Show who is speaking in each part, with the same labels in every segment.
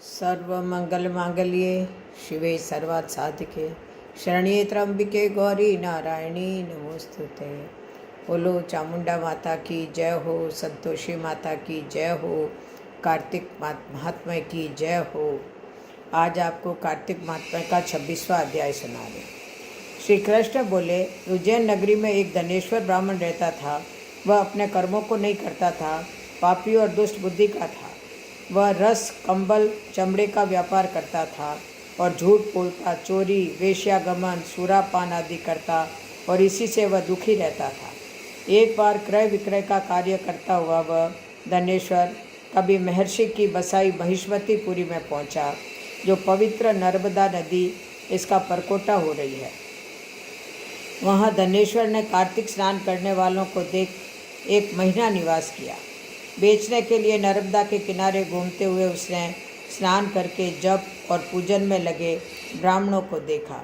Speaker 1: सर्वमंगलमांगल्ये शिवे सर्वार्थसाधिके शरण्ये त्र्यंबिके गौरी नारायणी नमोस्तुते। बोलो चामुंडा माता की जय हो, संतोषी माता की जय हो, कार्तिक महात्म्य की जय हो। आज आपको कार्तिक महात्म्य का 26वां अध्याय सुना रहे। श्री कृष्ण बोले, उज्जैन नगरी में एक धनेश्वर ब्राह्मण रहता था। वह अपने कर्मों को नहीं करता था, पापी और दुष्ट बुद्धि का था। वह रस, कंबल, चमड़े का व्यापार करता था और झूठ बोलता, चोरी, वेश्यागमन, सुरापान आदि करता और इसी से वह दुखी रहता था। एक बार क्रय विक्रय का कार्य करता हुआ वह धनेश्वर कभी महर्षि की बसाई महिष्मतीपुरी में पहुंचा, जो पवित्र नर्मदा नदी इसका परकोटा हो रही है। वहाँ धनेश्वर ने कार्तिक स्नान करने वालों को देख 1 महीना निवास किया। बेचने के लिए नर्मदा के किनारे घूमते हुए उसने स्नान करके जप और पूजन में लगे ब्राह्मणों को देखा।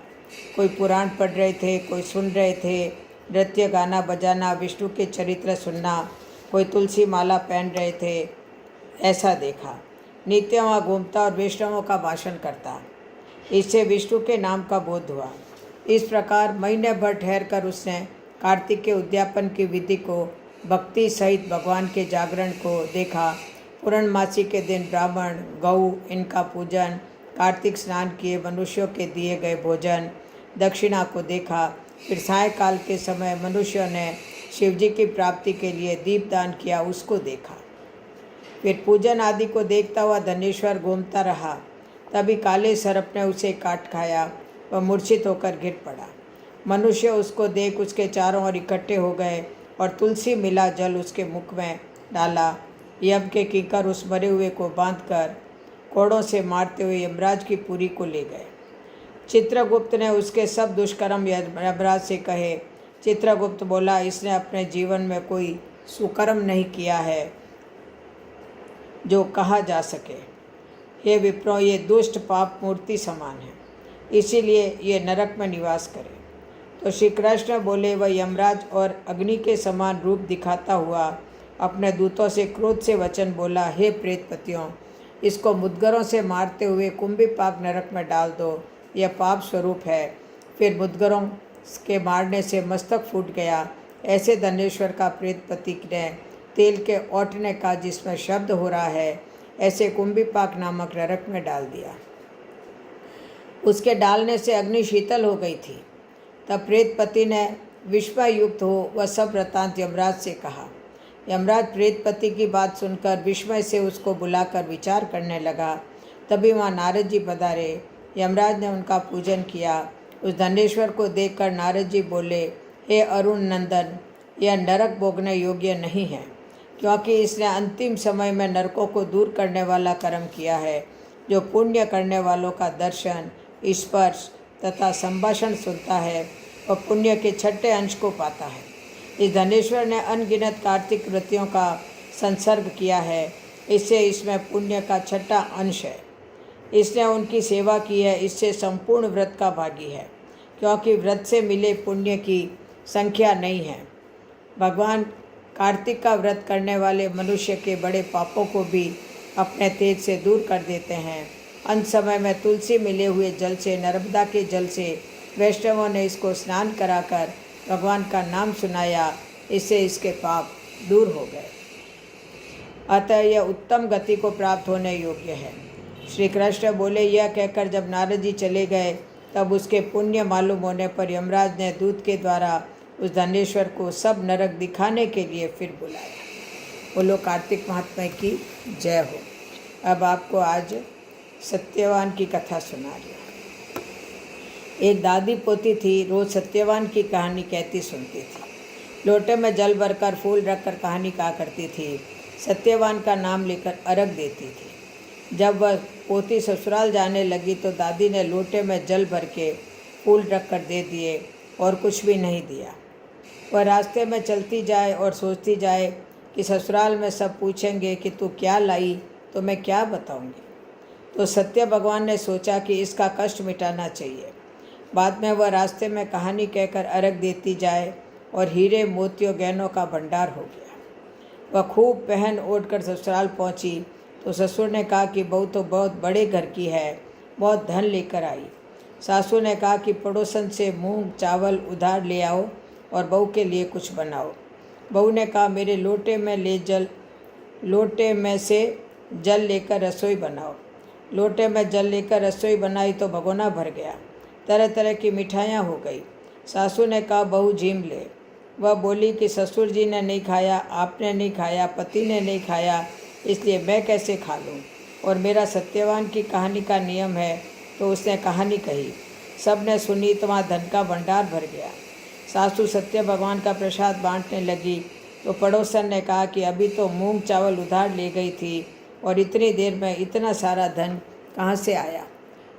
Speaker 1: कोई पुराण पढ़ रहे थे, कोई सुन रहे थे, नृत्य, गाना बजाना, विष्णु के चरित्र सुनना, कोई तुलसी माला पहन रहे थे, ऐसा देखा। नित्य वहाँ घूमता और वैष्णवों का भाषण करता। इससे विष्णु के नाम का बोध हुआ। इस प्रकार महीने भर ठहर कर उसने कार्तिक के उद्यापन की विधि को, भक्ति सहित भगवान के जागरण को देखा। पूर्णमासी के दिन ब्राह्मण, गौ इनका पूजन, कार्तिक स्नान किए मनुष्यों के दिए गए भोजन, दक्षिणा को देखा। फिर सायंकाल के समय मनुष्यों ने शिवजी की प्राप्ति के लिए दीपदान किया, उसको देखा। फिर पूजन आदि को देखता हुआ धनेश्वर घूमता रहा। तभी काले सर्प ने उसे काट खाया। वह मूर्छित होकर गिर पड़ा। मनुष्य उसको देख उसके चारों ओर इकट्ठे हो गए और तुलसी मिला जल उसके मुख में डाला। यम के किंकर उस मरे हुए को बांधकर कोड़ों से मारते हुए यमराज की पुरी को ले गए। चित्रगुप्त ने उसके सब दुष्कर्म यमराज से कहे। चित्रगुप्त बोला, इसने अपने जीवन में कोई सुकर्म नहीं किया है जो कहा जा सके। हे विप्रो, ये दुष्ट पाप मूर्ति समान है, इसीलिए ये नरक में निवास करे। तो श्री कृष्ण बोले, वह यमराज और अग्नि के समान रूप दिखाता हुआ अपने दूतों से क्रोध से वचन बोला, हे प्रेतपतियों, इसको मुद्गरों से मारते हुए कुंभीपाक नरक में डाल दो, यह पाप स्वरूप है। फिर मुद्गरों के मारने से मस्तक फूट गया। ऐसे धनेश्वर का प्रेतपति ने तेल के औटने का, जिसमें शब्द हो रहा है, ऐसे कुंभीपाक नामक नरक में डाल दिया। उसके डालने से अग्नि शीतल हो गई थी। तब प्रेतपति ने विस्मयुक्त हो वह सब वृत्तांत यमराज से कहा। यमराज प्रेतपति की बात सुनकर विस्मय से उसको बुलाकर विचार करने लगा। तभी वहाँ नारद जी पधारे। यमराज ने उनका पूजन किया। उस धनेश्वर को देखकर नारद जी बोले, हे अरुण नंदन, यह नरक भोगने योग्य नहीं है, क्योंकि इसने अंतिम समय में नरकों को दूर करने वाला कर्म किया है। जो पुण्य करने वालों का दर्शन, स्पर्श तथा संभाषण सुनता है, वह पुण्य के 6ठे अंश को पाता है। इस धनेश्वर ने अनगिनत कार्तिक व्रतियों का संसर्ग किया है, इससे इसमें पुण्य का 6ठा अंश है। इसने उनकी सेवा की है, इससे संपूर्ण व्रत का भागी है, क्योंकि व्रत से मिले पुण्य की संख्या नहीं है। भगवान कार्तिक का व्रत करने वाले मनुष्य के बड़े पापों को भी अपने तेज से दूर कर देते हैं। अंत समय में तुलसी मिले हुए जल से, नर्मदा के जल से वैष्णवों ने इसको स्नान कराकर भगवान का नाम सुनाया, इससे इसके पाप दूर हो गए। अतः यह उत्तम गति को प्राप्त होने योग्य है। श्री कृष्ण बोले। यह कहकर जब नारद जी चले गए, तब उसके पुण्य मालूम होने पर यमराज ने दूत के द्वारा उस धनेश्वर को सब नरक दिखाने के लिए फिर बुलाया। बोलो कार्तिक महात्म्य की जय हो। अब आपको आज सत्यवान की कथा सुना रही हूँ। एक दादी पोती थी, रोज सत्यवान की कहानी कहती सुनती थी। लोटे में जल भरकर फूल रखकर कहानी कहा करती थी। सत्यवान का नाम लेकर अर्घ देती थी। जब वह पोती ससुराल जाने लगी तो दादी ने लोटे में जल भर के फूल रखकर दे दिए और कुछ भी नहीं दिया। वह रास्ते में चलती जाए और सोचती जाए कि ससुराल में सब पूछेंगे कि तू क्या लाई, तो मैं क्या बताऊंगी। तो सत्य भगवान ने सोचा कि इसका कष्ट मिटाना चाहिए। बाद में वह रास्ते में कहानी कहकर अर्घ देती जाए और हीरे मोतियों गहनों का भंडार हो गया। वह खूब पहन ओढ़ कर ससुराल पहुँची तो ससुर ने कहा कि बहू तो बहुत बड़े घर की है, बहुत धन लेकर आई। सासू ने कहा कि पड़ोसन से मूंग चावल उधार ले आओ और बहू के लिए कुछ बनाओ। बहू ने कहा मेरे लोटे में से जल लेकर रसोई बनाओ। लोटे में जल लेकर रसोई बनाई तो भगोना भर गया, तरह तरह की मिठाइयाँ हो गई। सासू ने कहा बहू झीम ले। वह बोली कि ससुर जी ने नहीं खाया, आपने नहीं खाया, पति ने नहीं खाया, इसलिए मैं कैसे खा लूँ। और मेरा सत्यवान की कहानी का नियम है। तो उसने कहानी कही, सब ने सुनी तो वहाँ धन का भंडार भर गया। सासू सत्य भगवान का प्रसाद बांटने लगी तो पड़ोसन ने कहा कि अभी तो मूंग चावल उधार ले गई थी और इतनी देर में इतना सारा धन कहाँ से आया।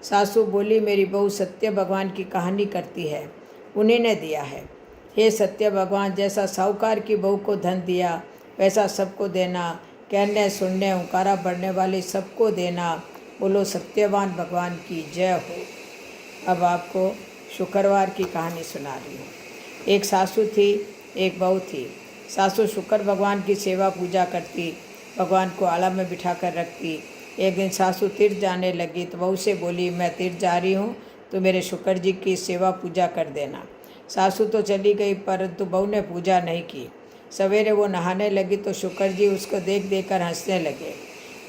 Speaker 1: सासू बोली मेरी बहू सत्य भगवान की कहानी करती है, उन्हीं ने दिया है। हे सत्य भगवान, जैसा साहूकार की बहू को धन दिया वैसा सबको देना, कहने सुनने हुंकारा बढ़ने वाले सबको देना। बोलो सत्यवान भगवान की जय हो। अब आपको शुक्रवार की कहानी सुना रही हूँ। एक सासू थी, एक बहू थी। सासू शुक्र भगवान की सेवा पूजा करती, भगवान को आला में बिठा कर रखती। एक दिन सासू तीर्थ जाने लगी तो बहू से बोली मैं तीर्थ जा रही हूँ तो मेरे शुक्र जी की सेवा पूजा कर देना। सासू तो चली गई परंतु बहू ने पूजा नहीं की। सवेरे वो नहाने लगी तो शुक्र जी उसको देख देख कर हंसने लगे।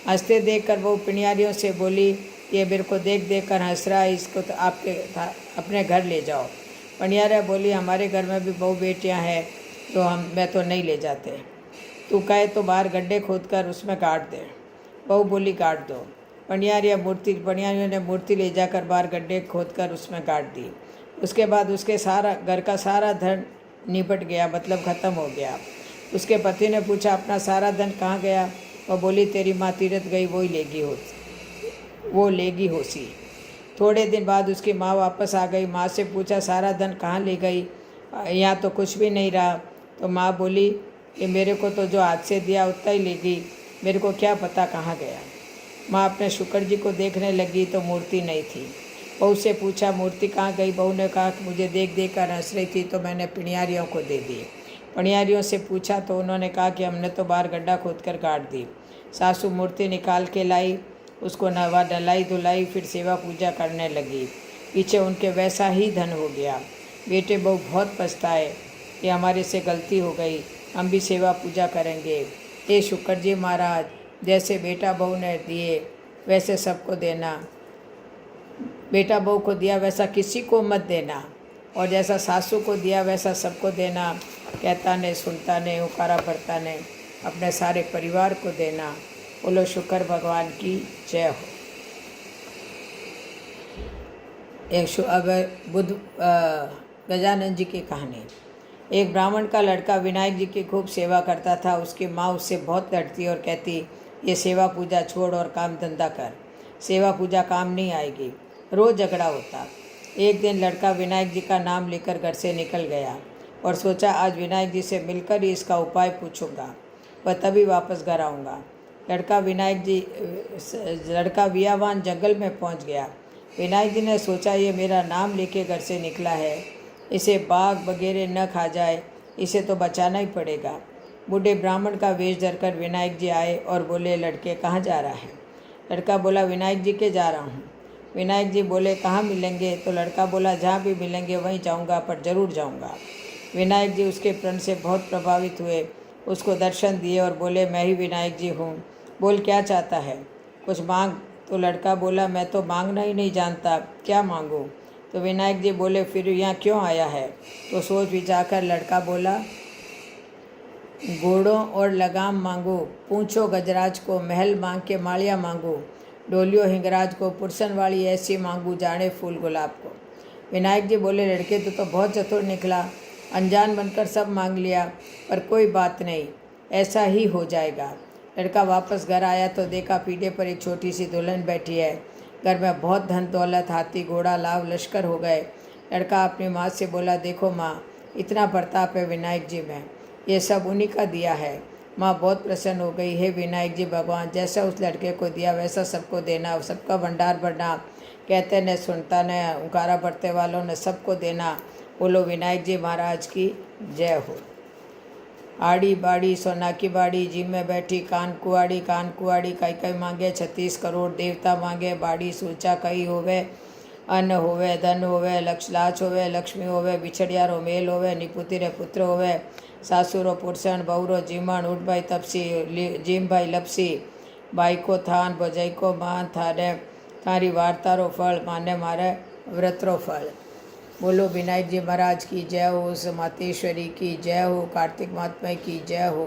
Speaker 1: हंसते देख कर वो पिनियारियों से बोली ये मेरे को देख देख कर हंस रहा है, इसको तो अपने घर ले जाओ। पनियारा बोली हमारे घर में भी बहू बेटियां हैं तो मैं तो नहीं ले जाते, तू कहे तो बाहर गड्ढे खोद कर उसमें गाड़ दे। बहू बोली गाड़ दो। पनियारियों ने मूर्ति ले जाकर बाहर गड्ढे खोद कर उसमें गाड़ दी। उसके बाद उसके घर का सारा धन निपट गया, मतलब ख़त्म हो गया। उसके पति ने पूछा अपना सारा धन कहाँ गया। वह बोली तेरी माँ तीरथ गई, वो लेगी होसी। थोड़े दिन बाद उसकी माँ वापस आ गई। माँ से पूछा सारा धन कहाँ ले गई, यहाँ तो कुछ भी नहीं रहा। तो माँ बोली कि मेरे को तो जो हाथ से दिया उतना ही ले गई, मेरे को क्या पता कहाँ गया। माँ अपने शुक्र जी को देखने लगी तो मूर्ति नहीं थी। बहू से पूछा मूर्ति कहाँ गई। बहू ने कहा कि मुझे देख देख कर हंस रही थी तो मैंने पिनियारियों को दे दी। पनियारियों से पूछा तो उन्होंने कहा कि हमने तो बाहर गड्ढा खोद कर गाड़ दी। सासू मूर्ति निकाल के लाई, उसको नवा डलाई धुलाई, फिर सेवा पूजा करने लगी। पीछे उनके वैसा ही धन हो गया। बेटे बहू बहुत पछताए कि हमारे से गलती हो गई, हम भी सेवा पूजा करेंगे। हे शुक्र जी महाराज, जैसे बेटा बहू ने दिए वैसे सबको देना, बेटा बहू को दिया वैसा किसी को मत देना, और जैसा सासू को दिया वैसा सबको देना। कहता ने सुनता ने हुकारा भरता ने अपने सारे परिवार को देना। बोलो शुक्र भगवान की जय हो। अब गजानन जी की कहानी। एक ब्राह्मण का लड़का विनायक जी की खूब सेवा करता था। उसकी माँ उससे बहुत लड़ती और कहती ये सेवा पूजा छोड़ और काम धंधा कर, सेवा पूजा काम नहीं आएगी। रोज़ झगड़ा होता। एक दिन लड़का विनायक जी का नाम लेकर घर से निकल गया और सोचा आज विनायक जी से मिलकर ही इसका उपाय पूछूंगा, वह तभी वापस घर आऊँगा। लड़का वियावान जंगल में पहुँच गया। विनायक जी ने सोचा ये मेरा नाम लेके घर से निकला है, इसे बाघ वगैरह न खा जाए, इसे तो बचाना ही पड़ेगा। बूढ़े ब्राह्मण का वेश धरकर विनायक जी आए और बोले लड़के कहाँ जा रहा है। लड़का बोला विनायक जी के जा रहा हूँ। विनायक जी बोले कहाँ मिलेंगे। तो लड़का बोला जहाँ भी मिलेंगे वहीं जाऊँगा, पर ज़रूर जाऊँगा। विनायक जी उसके प्रण से बहुत प्रभावित हुए, उसको दर्शन दिए और बोले मैं ही विनायक जी हूँ, बोल क्या चाहता है, कुछ मांग। तो लड़का बोला मैं तो मांगना ही नहीं जानता, क्या मांगूँ। तो विनायक जी बोले फिर यहाँ क्यों आया है। तो सोच विचार कर लड़का बोला घोड़ों और लगाम मांगो, पूछो गजराज को, महल मांग के मालिया मांगो, डोलियो हिंगराज को, पुरसन वाली ऐसी मांगू जाने फूल गुलाब को। विनायक जी बोले लड़के तो बहुत चतुर निकला, अनजान बनकर सब मांग लिया, पर कोई बात नहीं, ऐसा ही हो जाएगा। लड़का वापस घर आया तो देखा पीढ़े पर एक छोटी सी दुल्हन बैठी है। घर में बहुत धन दौलत, हाथी घोड़ा लाव लश्कर हो गए। लड़का अपनी माँ से बोला देखो माँ, इतना प्रताप है विनायक जी में, ये सब उन्हीं का दिया है। माँ बहुत प्रसन्न हो गई। हे विनायक जी भगवान, जैसा उस लड़के को दिया वैसा सबको देना, सबका भंडार भरना, कहते न सुनता न हुंकारा भरते वालों ने सबको देना। बोलो विनायक जी महाराज की जय हो। आड़ी बाड़ी सोना की बाड़ी जी में बैठी कान कुआड़ी कई कई मांगे 36 करोड़ देवता मांगे बाड़ी सूचा कई होवे अन्न होवे धन होवे लाच होवे लक्ष्मी होवे बिछड़ियारो मेल होवे निपुतिरे पुत्र होवे सासुरो पुरसण बहुरो जीमण उठभाई तपसी जीमभाई लपसी बाईको थान भजाईको मान थारे थारी वार्तारो फल माने मारे व्रतरो फल। बोलो विनायक जी महाराज की जय हो, उस मातेश्वरी की जय हो, कार्तिक महात्मा की जय हो।